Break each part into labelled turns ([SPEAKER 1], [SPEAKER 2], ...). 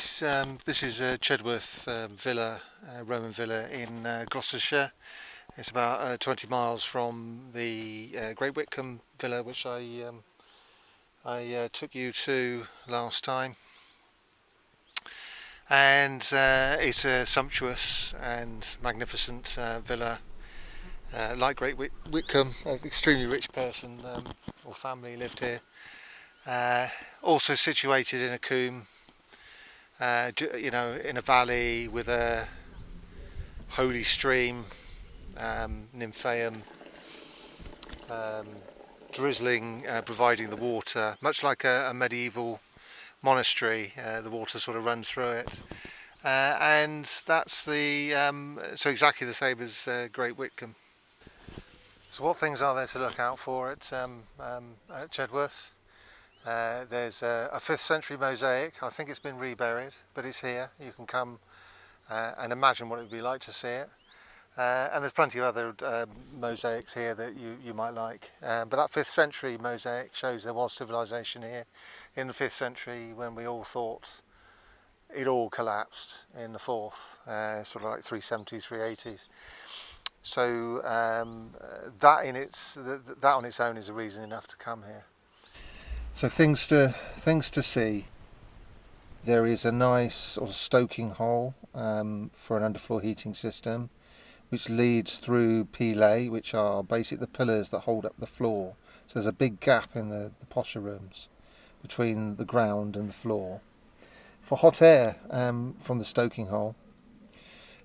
[SPEAKER 1] This is Chedworth Villa, Roman Villa in Gloucestershire. It's about 20 miles from the Great Whitcomb Villa, which I took you to last time. And it's a sumptuous and magnificent villa, like Great Whitcomb. An extremely rich person or family lived here. Also situated in a coombe. In a valley with a holy stream, nymphaeum, um, drizzling, providing the water, much like a medieval monastery. The water sort of runs through it, and that's so exactly the same as Great Whitcomb. So what things are there to look out for at Chedworth? There's a 5th century mosaic. I think it's been reburied, but it's here. You can come and imagine what it would be like to see it. And there's plenty of other mosaics here that you might like. But that 5th century mosaic shows there was civilization here in the 5th century when we all thought it all collapsed in the 4th, sort of like 370s, 380s. So that on its own is a reason enough to come here. So things to see. There is a nice sort of stoking hole for an underfloor heating system, which leads through pillets, which are basically the pillars that hold up the floor. So there's a big gap in the posher rooms between the ground and the floor for hot air from the stoking hole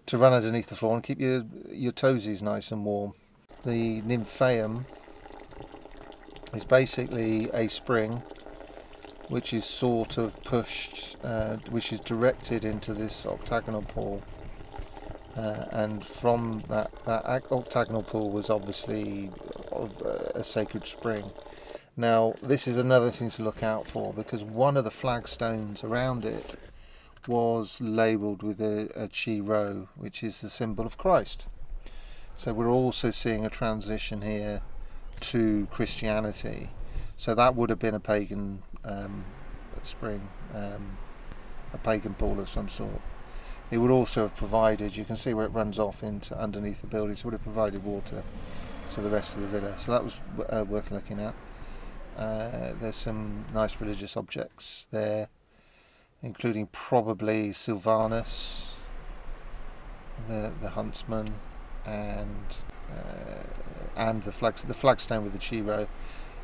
[SPEAKER 1] to run underneath the floor and keep your toesies nice and warm. The nymphaeum is basically a spring which is sort of pushed, which is directed into this octagonal pool, and from that octagonal pool was obviously a sacred spring. Now this is another thing to look out for, because one of the flagstones around it was labelled with a chi rho, which is the symbol of Christ. So we're also seeing a transition here to Christianity. So that would have been a pagan spring, a pagan pool of some sort. It would also have provided, you can see where it runs off into underneath the building, so it would have provided water to the rest of the villa. So that was worth looking at. There's some nice religious objects there, including probably Sylvanus, the huntsman, and the flagstone with the chi rho,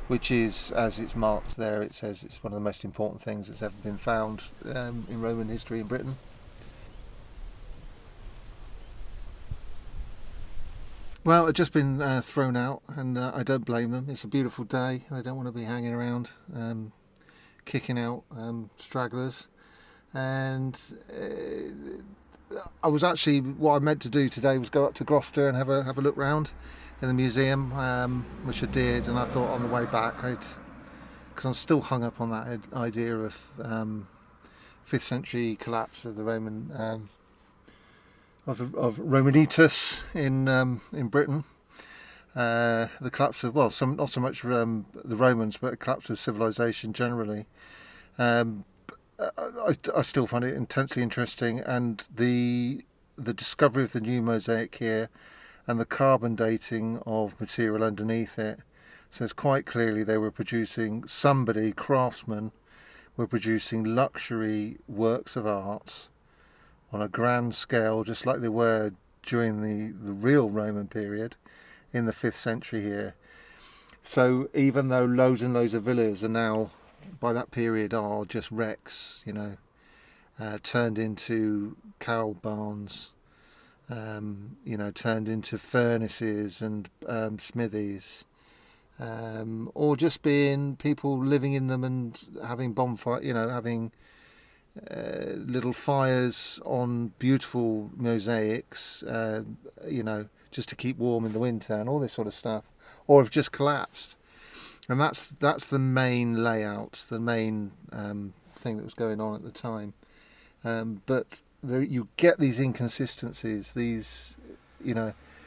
[SPEAKER 1] which is, as it's marked there, it says it's one of the most important things that's ever been found in Roman history in Britain. Well, it's just been thrown out, and I don't blame them. It's a beautiful day. They don't want to be hanging around kicking out stragglers. And I was actually, what I meant to do today was go up to Gloucester and have a look round in the museum, which I did, and I thought on the way back, because I'm still hung up on that idea of 5th century collapse of the Roman of Romanitas in Britain. The collapse of, well, not so much the Romans, but the collapse of civilization generally. I still find it intensely interesting, and the discovery of the new mosaic here and the carbon dating of material underneath it. So it's quite clearly they were producing, craftsmen were producing luxury works of art on a grand scale, just like they were during the real Roman period in the 5th century here. So even though loads and loads of villas are now, by that period, are just wrecks, turned into cow barns, turned into furnaces and smithies, or just being people living in them and having bonfire, having little fires on beautiful mosaics, just to keep warm in the winter and all this sort of stuff, or have just collapsed. And that's the main layout, the main thing that was going on at the time. But you get these inconsistencies,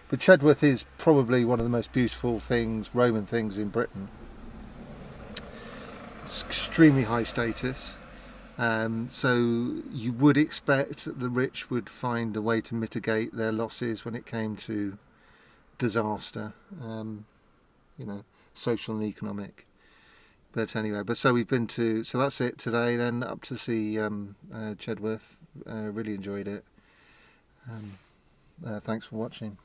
[SPEAKER 1] but Chedworth is probably one of the most beautiful Roman things in Britain. It's extremely high status. So you would expect that the rich would find a way to mitigate their losses when it came to disaster, social and economic. But anyway, so we've been to, so that's it today then, up to see Chedworth. Really enjoyed it. Thanks for watching.